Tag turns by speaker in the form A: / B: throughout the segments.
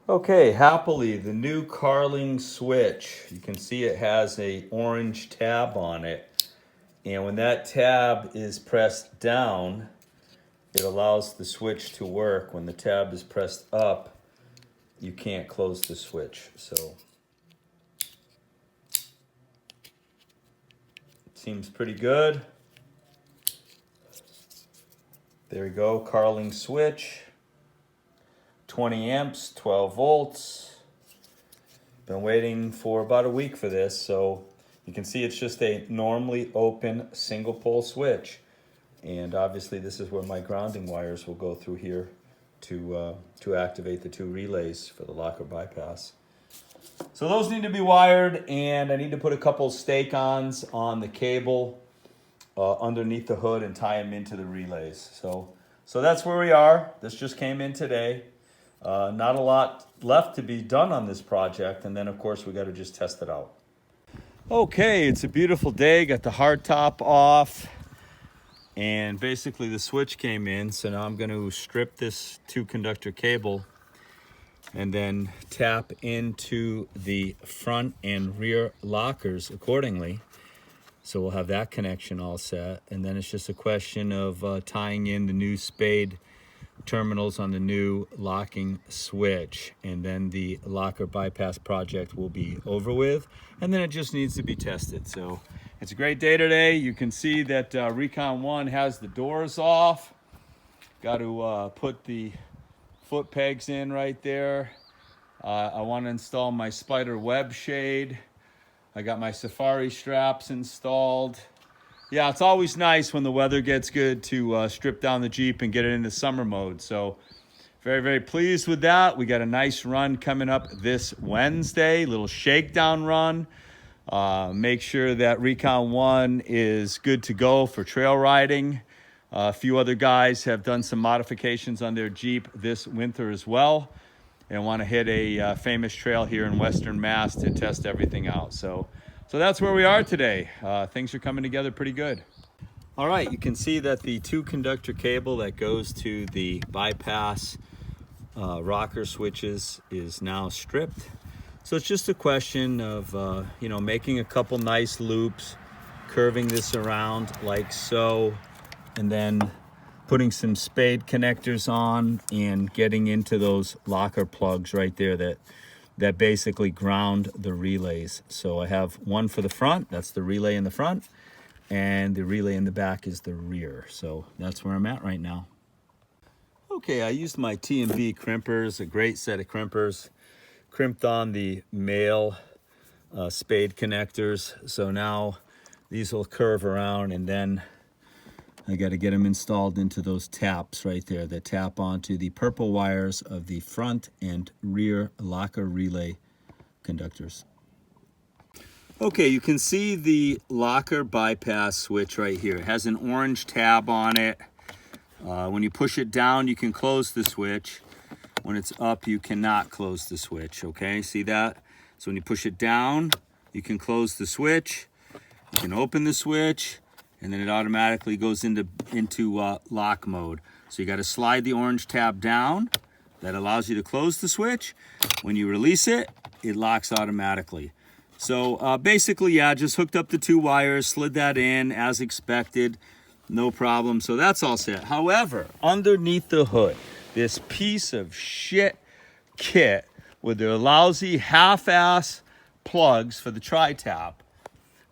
A: Okay, happily, the new Carling switch. You can see it has a orange tab on it. And when that tab is pressed down, it allows the switch to work. When the tab is pressed up, you can't close the switch. So it seems pretty good. There we go, Carling switch. 20 amps, 12 volts. Been waiting for about a week for this, so you can see it's just a normally open single pole switch. And obviously this is where my grounding wires will go through here to activate the two relays for the locker bypass. So those need to be wired, and I need to put a couple stake-ons on the cable underneath the hood and tie them into the relays. So that's where we are. This just came in today. Not a lot left to be done on this project, and then of course we got to just test it out. Okay, it's a beautiful day. Got the hard top off, and basically the switch came in. So now I'm going to strip this 2-conductor cable and then tap into the front and rear lockers accordingly. So we'll have that connection all set, and then it's just a question of tying in the new spade terminals on the new locking switch, and then the locker bypass project will be over with, and then it just needs to be tested. So it's a great day today. You can see that Rubicon 1 has the doors off. Got to put the foot pegs in right there. I want to install my spider web shade. I got my safari straps installed. Yeah, it's always nice when the weather gets good to strip down the Jeep and get it into summer mode. So very, very pleased with that. We got a nice run coming up this Wednesday, little shakedown run. Make sure that Recon 1 is good to go for trail riding. A few other guys have done some modifications on their Jeep this winter as well, and want to hit a famous trail here in Western Mass to test everything out. So that's where we are today. Things are coming together pretty good. All right, you can see that the 2-conductor cable that goes to the bypass rocker switches is now stripped. So it's just a question of making a couple nice loops, curving this around like so, and then putting some spade connectors on and getting into those locker plugs right there that basically ground the relays. So I have one for the front, that's the relay in the front, and the relay in the back is the rear. So that's where I'm at right now. Okay, I used my T&B crimpers, a great set of crimpers. Crimped on the male spade connectors. So now these will curve around, and then I got to get them installed into those taps right there that tap onto the purple wires of the front and rear locker relay conductors. Okay, you can see the locker bypass switch right here. It has an orange tab on it. When you push it down, you can close the switch. When it's up, you cannot close the switch, okay? See that? So when you push it down, you can close the switch. You can open the switch, and then it automatically goes into lock mode. So you got to slide the orange tab down. That allows you to close the switch. When you release it, it locks automatically. So basically, yeah, just hooked up the 2 wires, slid that in as expected, no problem. So that's all set. However, underneath the hood, this piece of shit kit with their lousy half-ass plugs for the tri-tap.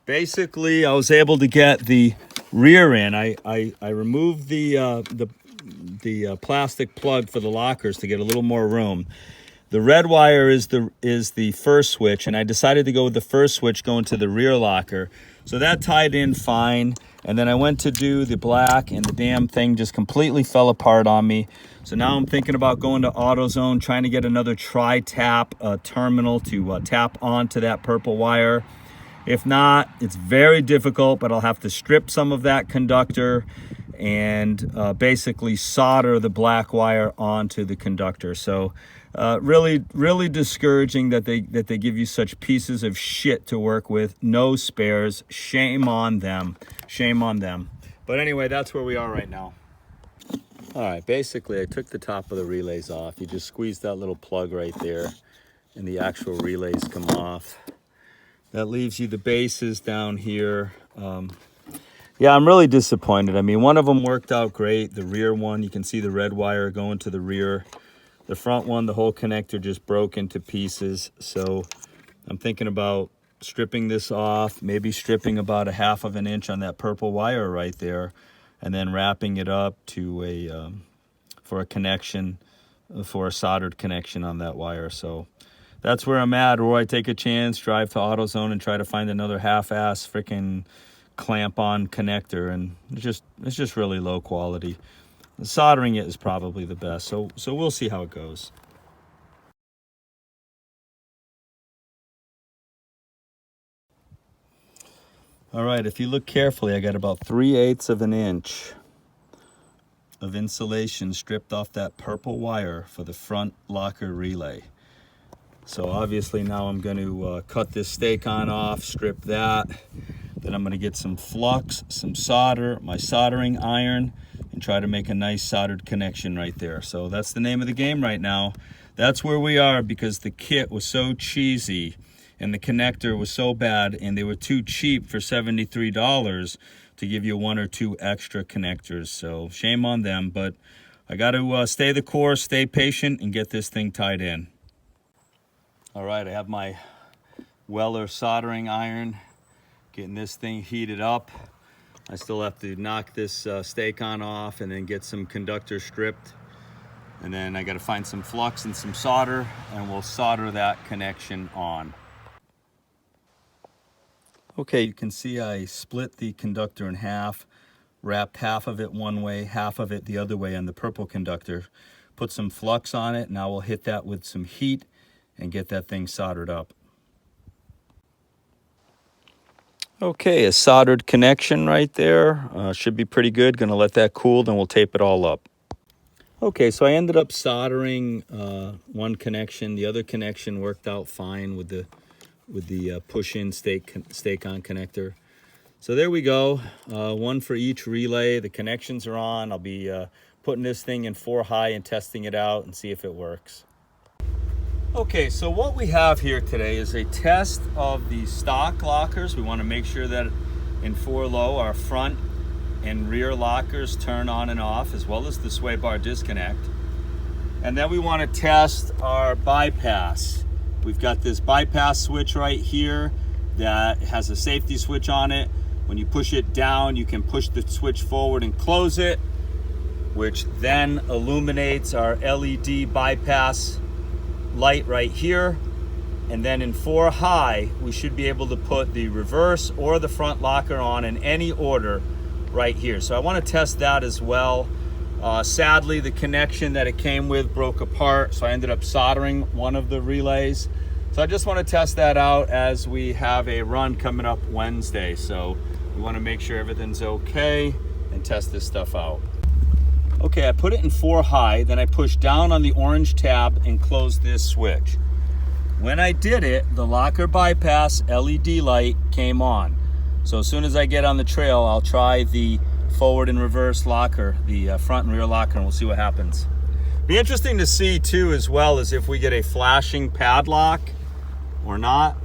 A: Basically, I was able to get the rear in. I removed the plastic plug for the lockers to get a little more room. The red wire is the first switch, and I decided to go with the first switch going to the rear locker. So that tied in fine. And then I went to do the black, and the damn thing just completely fell apart on me. So now I'm thinking about going to AutoZone, trying to get another tri-tap terminal to tap onto that purple wire. If not, it's very difficult, but I'll have to strip some of that conductor and basically solder the black wire onto the conductor. So really discouraging that they give you such pieces of shit to work with. No spares. Shame on them. Shame on them. But anyway, that's where we are right now. All right, basically I took the top of the relays off. You just squeeze that little plug right there and the actual relays come off. That leaves you the bases down here. Yeah, I'm really disappointed. I mean, one of them worked out great. The rear one, you can see the red wire going to the rear. The front one, the whole connector just broke into pieces. So I'm thinking about stripping this off, maybe stripping about 1/2 inch on that purple wire right there, and then wrapping it up to a for a connection, for a soldered connection on that wire. So that's where I'm at. Or I take a chance, drive to AutoZone and try to find another half-ass freaking clamp-on connector, and it's just really low quality. Soldering it is probably the best. So we'll see how it goes. All right, if you look carefully, I got about 3/8 of an inch of insulation stripped off that purple wire for the front locker relay. So obviously now I'm going to cut this stake on off, strip that. Then I'm going to get some flux, some solder, my soldering iron, and try to make a nice soldered connection right there. So that's the name of the game right now. That's where we are, because the kit was so cheesy and the connector was so bad, and they were too cheap for $73 to give you 1 or 2 extra connectors. So shame on them, but I got to stay the course, stay patient, and get this thing tied in. All right, I have my Weller soldering iron, getting this thing heated up. I still have to knock this stake on off and then get some conductor stripped. And then I got to find some flux and some solder, and we'll solder that connection on. Okay, you can see I split the conductor in half, wrapped half of it one way, half of it the other way on the purple conductor. Put some flux on it. Now we'll hit that with some heat and get that thing soldered up. Okay, a soldered connection right there. Should be pretty good. Gonna let that cool, then we'll tape it all up. Okay, so I ended up soldering one connection. The other connection worked out fine with the push-in stake-on connector. So there we go, one for each relay. The connections are on. I'll be putting this thing in 4 high and testing it out and see if it works. Okay, so what we have here today is a test of the stock lockers. We want to make sure that in 4 low, our front and rear lockers turn on and off, as well as the sway bar disconnect. And then we want to test our bypass. We've got this bypass switch right here that has a safety switch on it. When you push it down, you can push the switch forward and close it, which then illuminates our LED bypass light right here. And then in 4 high, we should be able to put the reverse or the front locker on in any order right here. So I want to test that as well. Sadly, the connection that it came with broke apart, so I ended up soldering one of the relays. So I just want to test that out as we have a run coming up Wednesday. So we want to make sure everything's okay and test this stuff out. Okay, I put it in 4 high, then I pushed down on the orange tab and closed this switch. When I did it, the locker bypass LED light came on. So as soon as I get on the trail, I'll try the forward and reverse locker, the front and rear locker, and we'll see what happens. Be interesting to see too, as well, as if we get a flashing padlock or not.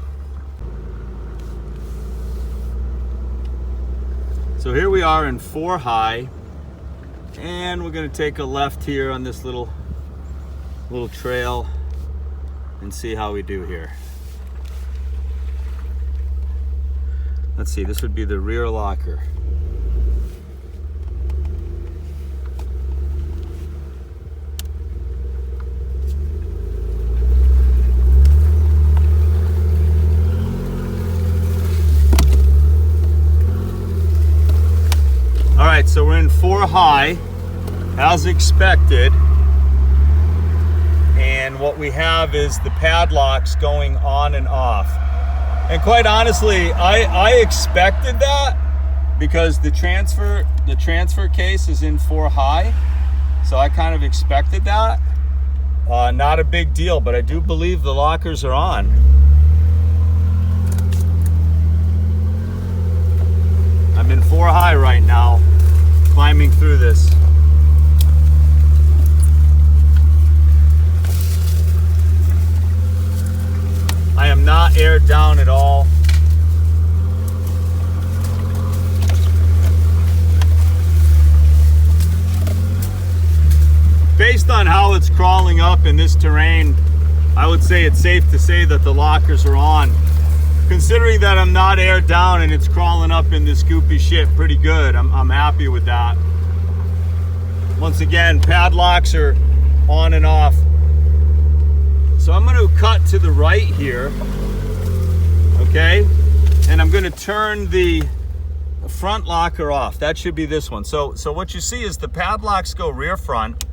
A: So here we are in 4 high, and we're going to take a left here on this little trail and see how we do here. Let's see, this would be the rear locker. All right, so we're in 4 high, as expected. And what we have is the padlocks going on and off. And quite honestly, I expected that, because the transfer case is in 4 high. So I kind of expected that. Not a big deal, but I do believe the lockers are on. I'm in 4 high right now, climbing through this. aired down at all. Based on how it's crawling up in this terrain, I would say it's safe to say that the lockers are on. Considering that I'm not aired down and it's crawling up in this goopy shit pretty good, I'm happy with that. Once again, padlocks are on and off. So I'm going to cut to the right here, okay? And I'm going to turn the front locker off. That should be this one. So what you see is the padlocks go rear front.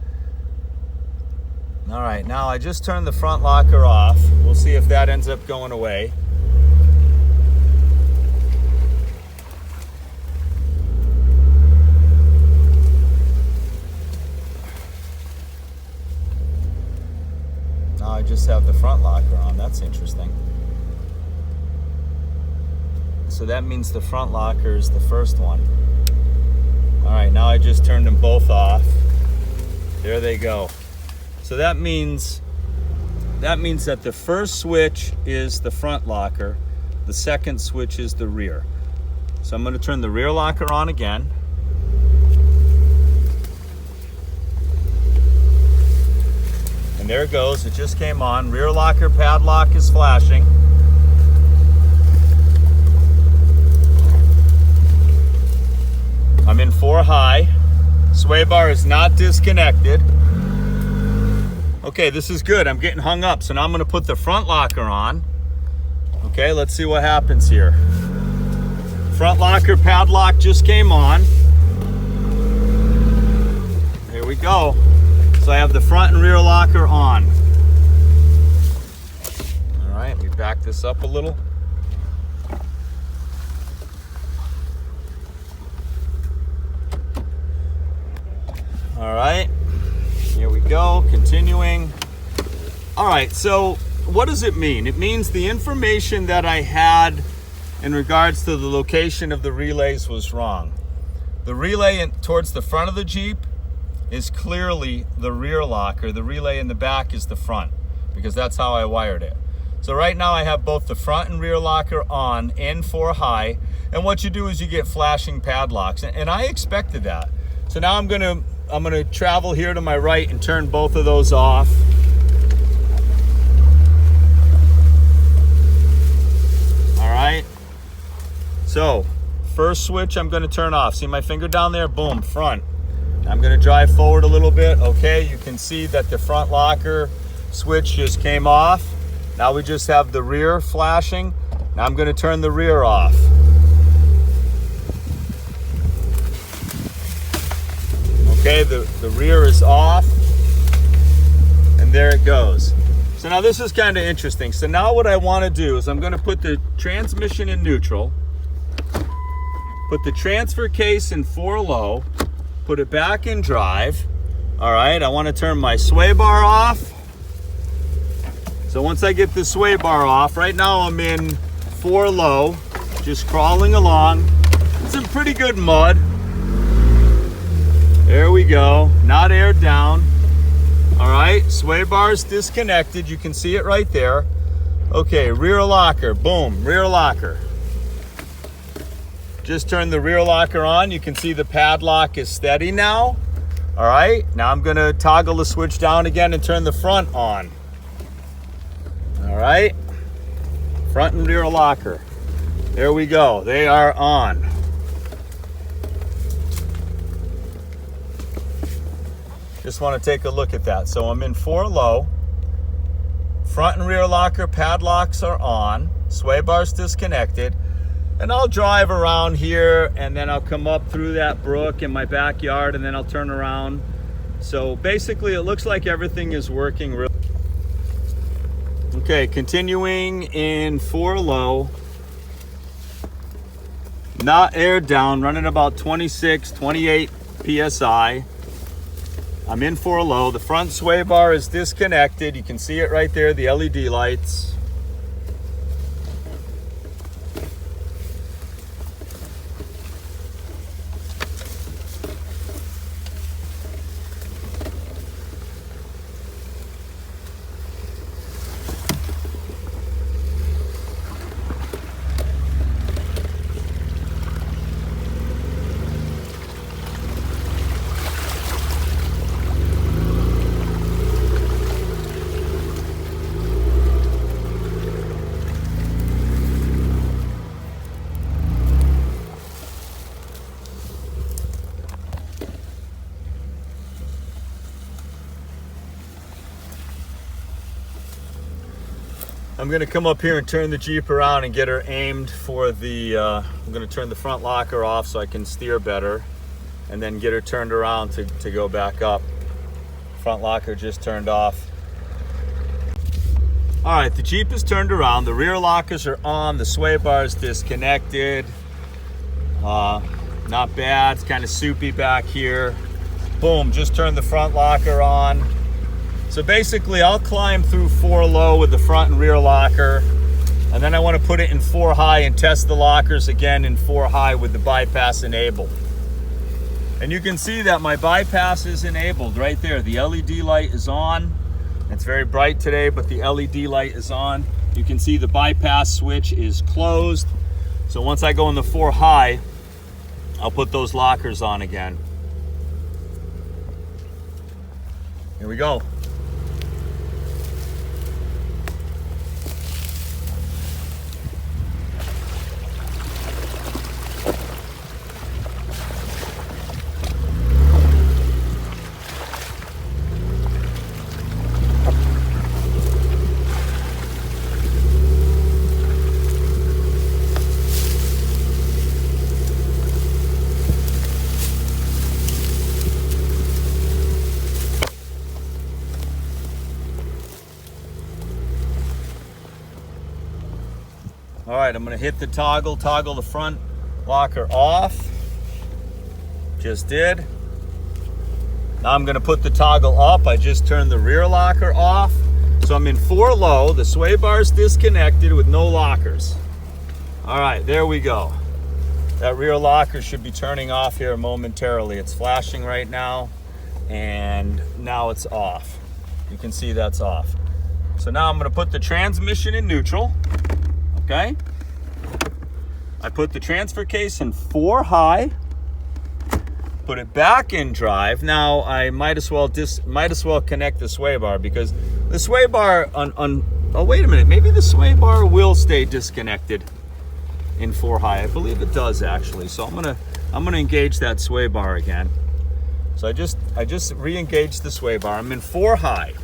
A: All right, now I just turned the front locker off. We'll see if that ends up going away. Now I just have the front locker on. That's interesting. So that means the front locker is the first one. All right, now I just turned them both off. There they go. So that means that the first switch is the front locker, the second switch is the rear. So I'm going to turn the rear locker on again. And there it goes, it just came on. Rear locker padlock is flashing. I'm in 4 high. Sway bar is not disconnected. Okay, this is good. I'm getting hung up. So now I'm going to put the front locker on. Okay, let's see what happens here. Front locker padlock just came on. Here we go. So I have the front and rear locker on. All right, let me back this up a little. All right. Here we go, continuing. All right, so what does it mean? It means the information that I had in regards to the location of the relays was wrong. The relay towards the front of the Jeep is clearly the rear locker. The relay in the back is the front, because that's how I wired it. So right now I have both the front and rear locker on in 4 high, and what you do is you get flashing padlocks, and I expected that. So now I'm gonna travel here to my right and turn both of those off. All right. So, first switch I'm gonna turn off. See my finger down there? Boom, front. I'm gonna drive forward a little bit. Okay, you can see that the front locker switch just came off. Now we just have the rear flashing. Now I'm gonna turn the rear off. Okay, the rear is off, and there it goes. So now this is kind of interesting. So now what I want to do is I'm going to put the transmission in neutral, put the transfer case in 4 low, put it back in drive. All right, I want to turn my sway bar off. So once I get the sway bar off, right now I'm in 4 low, just crawling along. It's in pretty good mud. There we go, not aired down. All right, sway bar is disconnected. You can see it right there. Okay, rear locker, boom, rear locker. Just turn the rear locker on. You can see the padlock is steady now. All right, now I'm gonna toggle the switch down again and turn the front on. All right, front and rear locker. There we go, they are on. Just want to take a look at that. So I'm in 4 low. Front and rear locker padlocks are on. Sway bar's disconnected. And I'll drive around here, and then I'll come up through that brook in my backyard, and then I'll turn around. So basically it looks like everything is working really. Okay, continuing in 4 low. Not aired down, running about 26, 28 PSI. I'm in 4 low. The front sway bar is disconnected. You can see it right there, the LED lights. I'm gonna come up here and turn the Jeep around and get her aimed for the, I'm gonna turn the front locker off so I can steer better, and then get her turned around to go back up. Front locker just turned off. All right, the Jeep is turned around, the rear lockers are on, the sway bar is disconnected. Not bad, it's kind of soupy back here. Boom, just turned the front locker on. So basically I'll climb through 4 low with the front and rear locker, and then I want to put it in 4 high and test the lockers again in 4 high with the bypass enabled. And you can see that my bypass is enabled right there. The LED light is on. It's very bright today, but the LED light is on. You can see the bypass switch is closed. So once I go in the 4 high, I'll put those lockers on again. Here we go. All right, I'm gonna hit the toggle the front locker off. Just did. Now I'm gonna put the toggle up. I just turned the rear locker off. So I'm in 4 low, the sway bar is disconnected with no lockers. All right, there we go. That rear locker should be turning off here momentarily. It's flashing right now, and now it's off. You can see that's off. So now I'm gonna put the transmission in neutral. Okay, I put the transfer case in 4 high, put it back in drive. Now I might as well connect the sway bar, because the sway bar oh wait a minute, maybe the sway bar will stay disconnected in 4 high. I believe it does actually. So I'm gonna engage that sway bar again. So I just re-engaged the sway bar. I'm in 4 high.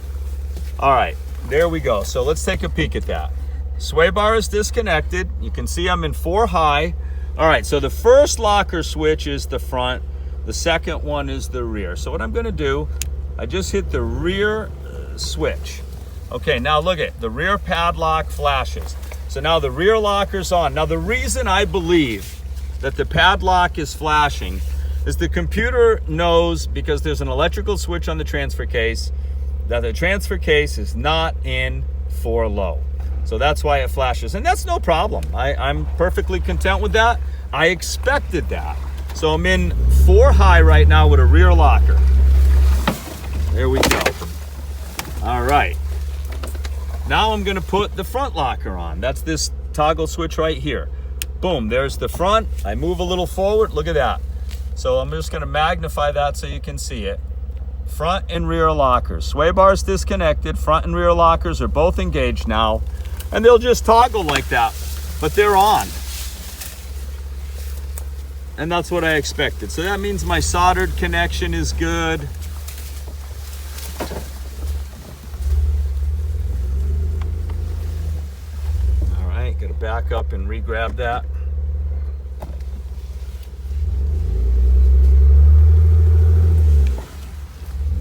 A: All right, there we go. So let's take a peek at that. Sway bar is disconnected. You can see I'm in 4 high. All right, so the first locker switch is the front. The second one is the rear. So what I'm gonna do, I just hit the rear switch. Okay, now look at the rear padlock flashes. So now the rear locker's on. Now the reason I believe that the padlock is flashing is the computer knows, because there's an electrical switch on the transfer case, that the transfer case is not in 4 low. So that's why it flashes, and that's no problem. I'm perfectly content with that. I expected that. So I'm in 4 high right now with a rear locker. There we go. All right. Now I'm gonna put the front locker on. That's this toggle switch right here. Boom, there's the front. I move a little forward, look at that. So I'm just gonna magnify that so you can see it. Front and rear lockers. Sway bar is disconnected. Front and rear lockers are both engaged now. And they'll just toggle like that, but they're on. And that's what I expected. So that means my soldered connection is good. All right, gotta back up and re-grab that.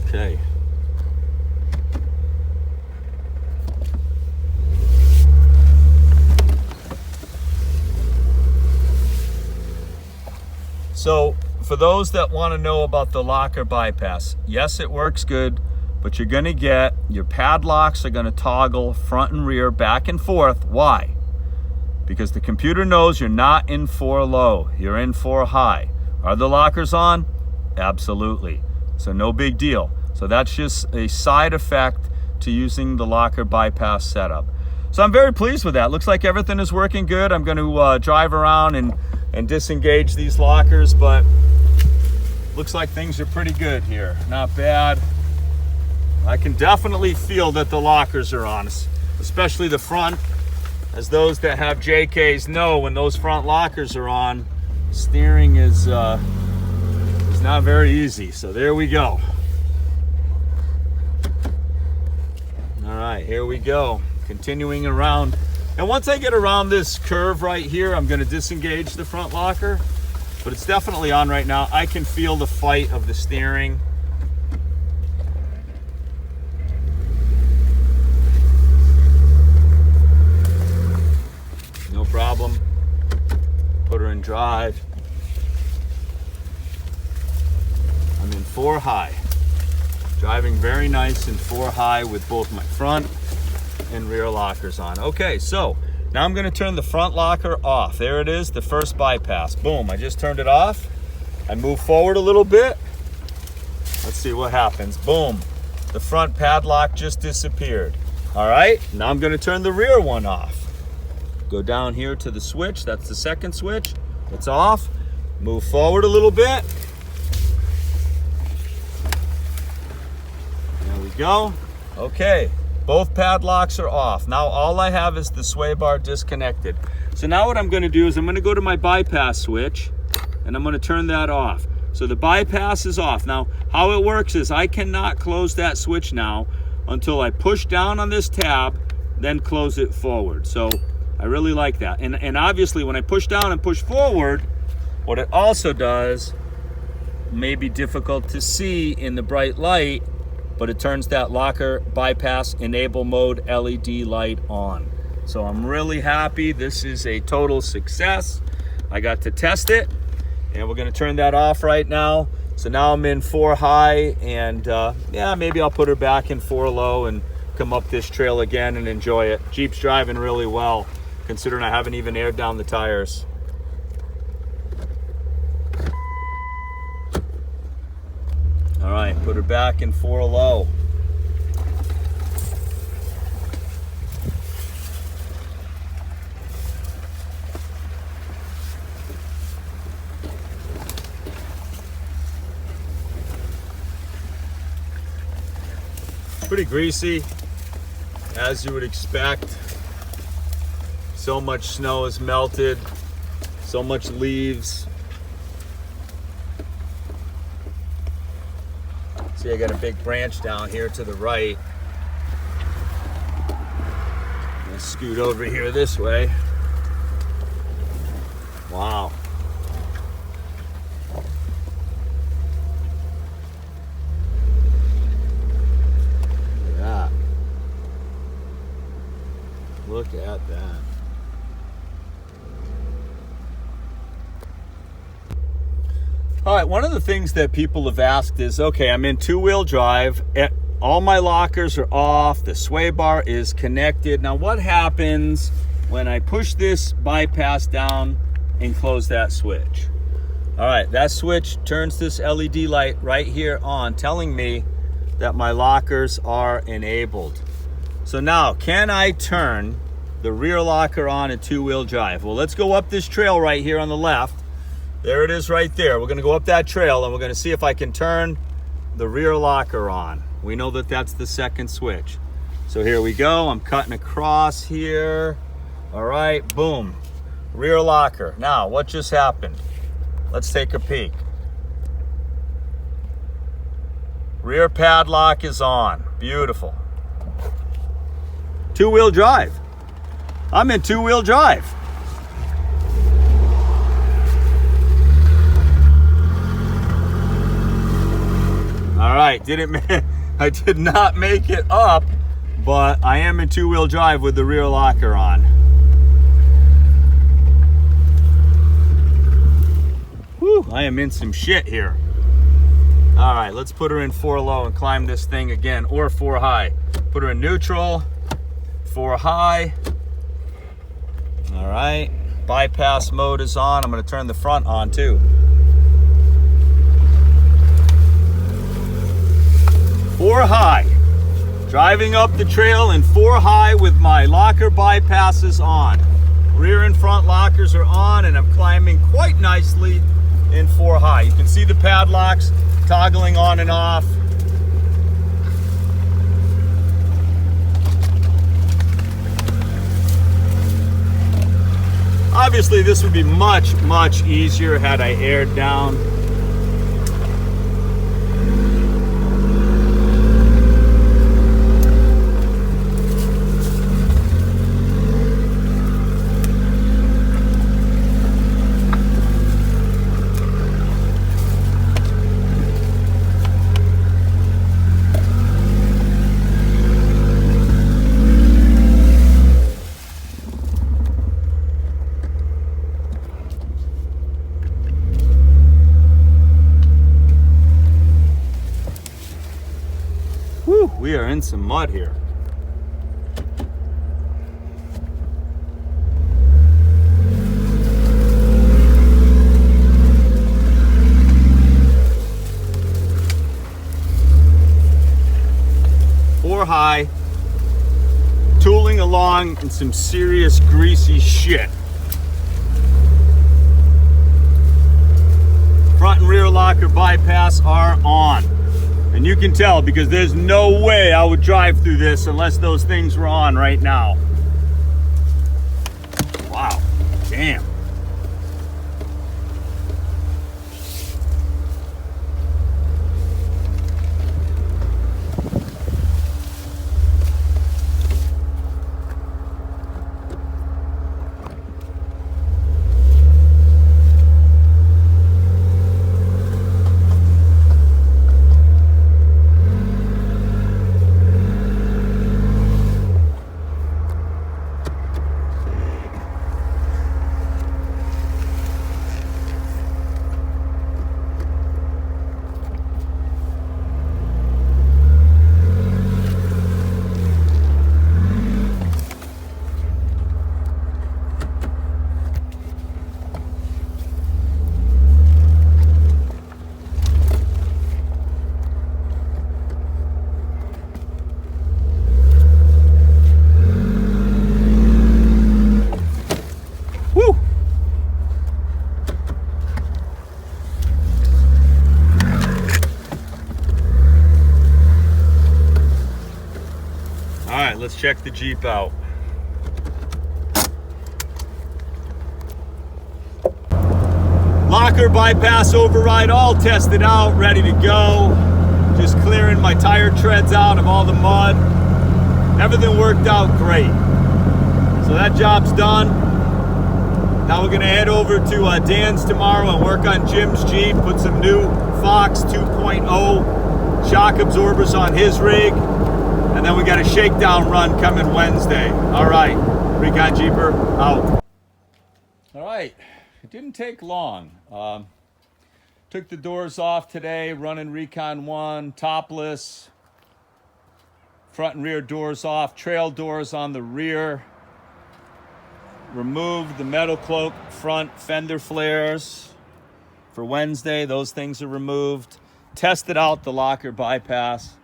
A: Okay. So for those that want to know about the locker bypass, yes, it works good, but you're going to get, your padlocks are going to toggle front and rear back and forth. Why? Because the computer knows you're not in 4 low, you're in 4 high. Are the lockers on? Absolutely. So no big deal. So that's just a side effect to using the locker bypass setup. So I'm very pleased with that. Looks like everything is working good. I'm going to drive around and disengage these lockers, but looks like things are pretty good here. Not bad. I can definitely feel that the lockers are on, especially the front, as those that have JKs know, when those front lockers are on, steering is not very easy. So there we go. All right, here we go. continuing around. And once I get around this curve right here, I'm gonna disengage the front locker, but it's definitely on right now. I can feel the fight of the steering. No problem. Put her in drive. I'm in 4 high. Driving very nice in 4 high with both my front and rear lockers on. Okay, so now I'm gonna turn the front locker off. There it is, the first bypass. Boom, I just turned it off. I move forward a little bit. Let's see what happens. Boom, the front padlock just disappeared. All right, now I'm gonna turn the rear one off. Go down here to the switch, that's the second switch. It's off. Move forward a little bit. There we go. Okay, both padlocks are off. Now all I have is the sway bar disconnected. So now what I'm gonna do is I'm gonna go to my bypass switch and I'm gonna turn that off. So the bypass is off. Now how it works is I cannot close that switch now until I push down on this tab, then close it forward. So I really like that. And obviously when I push down and push forward, what it also does, may be difficult to see in the bright light, but it turns that locker bypass enable mode LED light on. So I'm really happy. This is a total success. I got to test it, and we're gonna turn that off right now. So now I'm in 4 high, and yeah, maybe I'll put her back in 4 low and come up this trail again and enjoy it. Jeep's driving really well, considering I haven't even aired down the tires. All right, put her back in 4 low. Pretty greasy, as you would expect. So much snow has melted, so much leaves. See, I got a big branch down here to the right. I'm gonna scoot over here this way. Wow. Look at that. Look at that. All right, one of the things that people have asked is, okay, I'm in 2-wheel drive, all my lockers are off, the sway bar is connected. Now what happens when I push this bypass down and close that switch? All right, that switch turns this LED light right here on, telling me that my lockers are enabled. So now, can I turn the rear locker on in 2-wheel drive? Well, let's go up this trail right here on the left. There it is right there. We're gonna go up that trail and we're gonna see if I can turn the rear locker on. We know that that's the second switch. So here we go, I'm cutting across here. All right, boom, rear locker. Now, what just happened? Let's take a peek. Rear padlock is on, beautiful. 2-wheel drive. I'm in 2-wheel drive. All right, I did not make it up, but I am in 2-wheel drive with the rear locker on. Whew, I am in some shit here. All right, let's put her in 4 low and climb this thing again, or 4 high. Put her in neutral, 4 high. All right, bypass mode is on. I'm gonna turn the front on too. 4 high, driving up the trail in 4 high with my locker bypasses on. Rear and front lockers are on, and I'm climbing quite nicely in 4 high. You can see the padlocks toggling on and off. Obviously, this would be much, much easier had I aired down. We are in some mud here. Four high, tooling along in some serious greasy shit. Front and rear locker bypass are on. And you can tell because there's no way I would drive through this unless those things were on right now. Wow, damn. All right, let's check the Jeep out. Locker, bypass, override, all tested out, ready to go. Just clearing my tire treads out of all the mud. Everything worked out great. So that job's done. Now we're gonna head over to Dan's tomorrow and work on Jim's Jeep, put some new Fox 2.0 shock absorbers on his rig. And then we got a shakedown run coming Wednesday. All right, Rubicon Jeeper out. All right, it didn't take long. Took the doors off today, running Recon 1, topless. Front and rear doors off, trail doors on the rear. Removed the metal cloak front fender flares for Wednesday. Those things are removed. Tested out the locker bypass.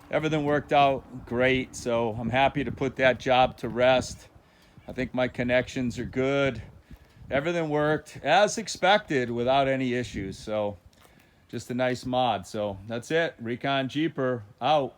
A: Everything worked out great, so I'm happy to put that job to rest. I think my connections are good. Everything worked as expected without any issues, so just a nice mod. So that's it. Recon Jeeper out.